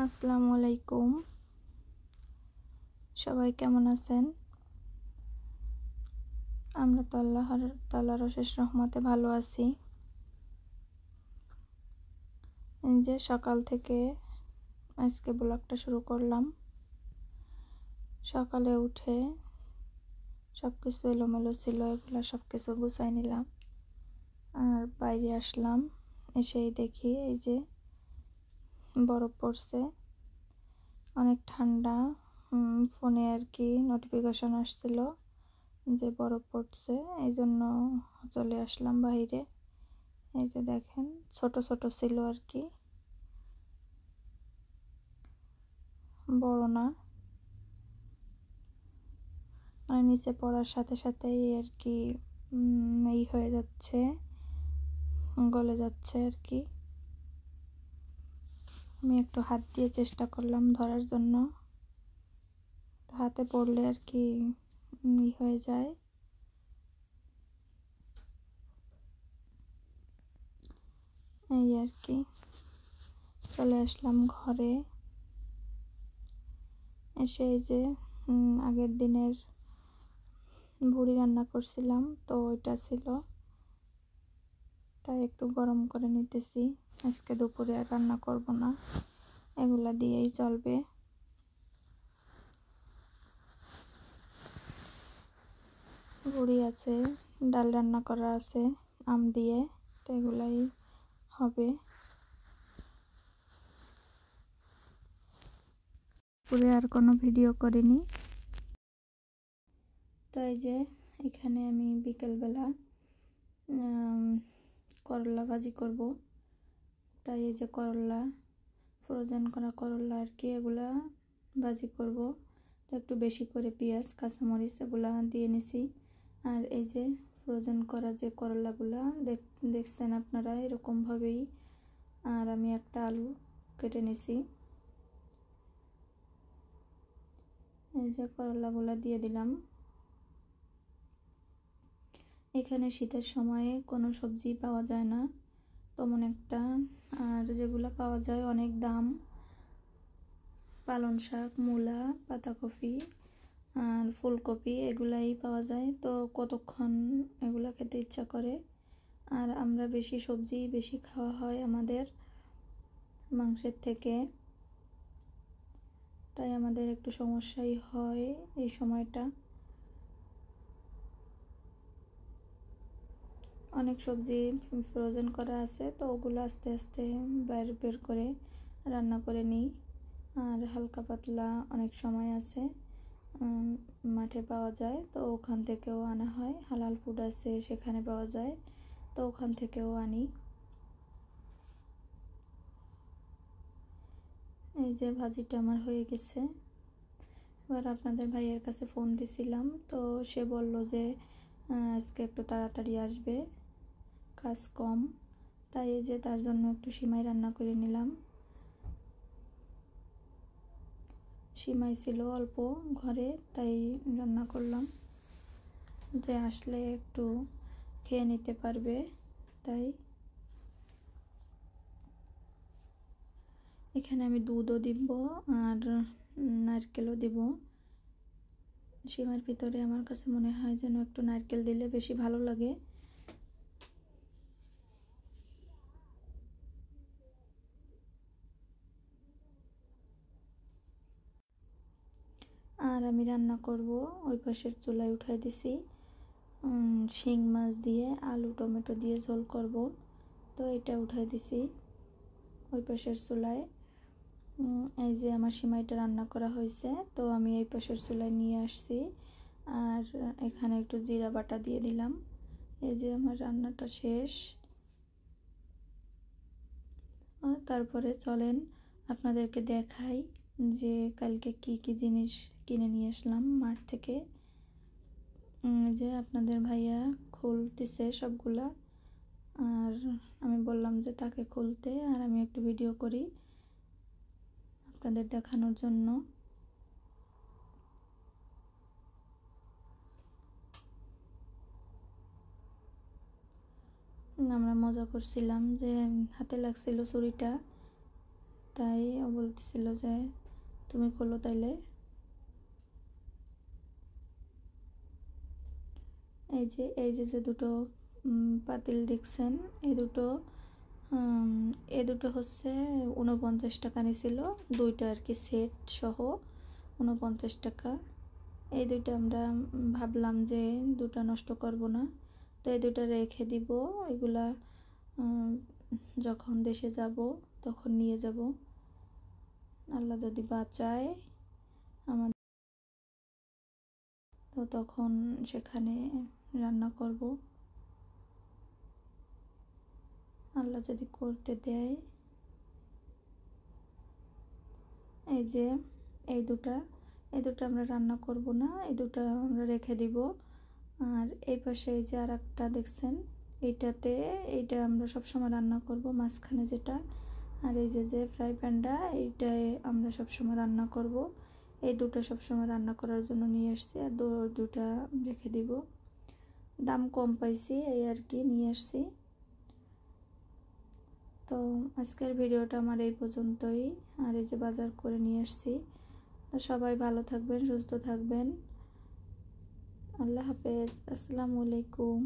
আসসালামু আলাইকুম। সবাই কেমন আছেন? আমরা তো আল্লাহর তাআলার অশেষ রহমতে ভালো আছি। এই যে সকাল থেকে আজকে ব্লগটা শুরু করলাম। সকালে উঠে সবকিছু এলোমেলো ছিল, এগুলো সবকিছু গুছাই নিলাম আর বাইরে আসলাম। এসেই দেখি এই যে বরফ পড়ছে, অনেক ঠান্ডা। ফোনে আর কি নোটিফিকেশন আসছিল যে বরফ পড়ছে, এই জন্য চলে আসলাম বাইরে। এই যে দেখেন ছোট ছোট ছিল আর কি, বড় না। মানে নিচে পড়ার সাথে সাথেই আর কি এই হয়ে যাচ্ছে, গলে যাচ্ছে আর কি। আমি একটু হাত দিয়ে চেষ্টা করলাম ধরার জন্য, হাতে পড়লে আর কি হয়ে যায়। এই আর কি চলে আসলাম ঘরে। এসে এই যে আগের দিনের ভুড়ি রান্না করছিলাম, তো ওইটা ছিল, তাই একটু গরম করে নিতেছি। আজকে দুপুরে আর রান্না করব না, এগুলা দিয়েই চলবে। ভুড়ি আছে, ডাল রান্না করা আছে আম দিয়ে, তো এগুলাই হবে। পুরে আর কোনো ভিডিও করিনি। তো এই যে এখানে আমি বিকেলবেলা করলা ভাজি করব, তাই এই যে করলা, ফ্রোজেন করা করলা আর কি, এগুলা ভাজি করব। তো একটু বেশি করে পেঁয়াজ কাঁচামরিচ এগুলা দিয়ে নিছি। আর এই যে ফ্রোজেন করা যে করলাগুলা দেখছেন আপনারা এরকমভাবেই। আর আমি একটা আলু কেটে নিছি। এই যে করলাগুলা দিয়ে দিলাম। এখানে শীতের সময়ে কোনো সবজি পাওয়া যায় না তেমন একটা, আর যেগুলো পাওয়া যায় অনেক দাম। পালং শাক, মূলা, পাতাকপি আর ফুলকপি এগুলাই পাওয়া যায়, তো কতক্ষণ এগুলো খেতে ইচ্ছা করে। আর আমরা বেশি সবজি বেশি খাওয়া হয় আমাদের মাংসের থেকে, তাই আমাদের একটু সমস্যাই হয় এই সময়টা। অনেক সবজি ফ্রোজেন করা আছে, তো ওগুলো আস্তে আস্তে বের করে রান্না করে নিই। আর হালকা পাতলা অনেক সময় আছে মাঠে পাওয়া যায়, তো ওখান থেকেও আনা হয়। হালাল ফুড আছে সেখানে পাওয়া যায়, তো ওখান থেকেও আনি। এই যে ভাজিটা আমার হয়ে গেছে। এবার আপনাদের ভাইয়ের কাছে ফোন দিছিলাম, তো সে বলল যে আজকে একটু তাড়াতাড়ি আসবে, কাজ কম। তাই এই যে তার জন্য একটু সিমাই রান্না করে নিলাম। সিমাই ছিল অল্প ঘরে, তাই রান্না করলাম, যে আসলে একটু খেয়ে নিতে পারবে। তাই এখানে আমি দুধও দিব আর নারকেলও দিব। সিমাইয়ের ভিতরে আমার কাছে মনে হয় যেন একটু নারকেল দিলে বেশি ভালো লাগে। আর আমি রান্না করব, ওই পাশের চুলায় উঠাই দিছি শিং মাছ দিয়ে আলু টমেটো দিয়ে ঝোল করব, তো এটা উঠাই দিছি ওই পাশের চুলায়। এই যে আমার সিমাইটা রান্না করা হয়েছে, তো আমি এই পাশের চুলায় নিয়ে আসছি। আর এখানে একটু জিরা বাটা দিয়ে দিলাম। এই যে আমার রান্নাটা শেষ। তারপরে চলেন আপনাদেরকে দেখাই যে কালকে কি কি জিনিস কিনে নিয়ে আসলাম মাঠ থেকে। যে আপনাদের ভাইয়া খুলতেছে সবগুলা, আর আমি বললাম যে তাকে খুলতে, আর আমি একটু ভিডিও করি আপনাদের দেখানোর জন্য। আমরা মজা করছিলাম যে হাতে লাগছিল ছুরিটা, তাই ও বলতেছিল যে তুমি খোলো তাইলে। এই যে দুটো পাতিল দেখছেন, এই দুটো হচ্ছে 49 টাকা নিছিল, দুইটা আর কি সেট সহ 49 টাকা। এই দুইটা আমরা ভাবলাম যে দুটা নষ্ট করব না, তো এই দুটো রেখে দিব, এগুলা যখন দেশে যাব তখন নিয়ে যাব, আল্লাহ যদি বাঁচায় আমাদের, তো তখন সেখানে রান্না করব, আল্লাহ যদি করতে দেয়। এই যে এই দুটো আমরা রান্না করব না, এই দুটো আমরা রেখে দিব। আর এই পাশে এই যে আর একটা দেখছেন, এইটা আমরা সবসময় রান্না করব, মাঝখানে যেটা। আর এই যে ফ্রাই প্যানটা, এইটাই আমরা সবসময় রান্না করব। এই দুটো সবসময় রান্না করার জন্য নিয়ে আসছি, আর দুটা রেখে দিব, দাম কম পাইছি এই আর কি নিয়ে আসছি। তো আজকের ভিডিওটা আমার এই পর্যন্তই। আর এই যে বাজার করে নিয়ে আসছি। তো সবাই ভালো থাকবেন, সুস্থ থাকবেন। আল্লাহ হাফেজ, আসসালামু আলাইকুম।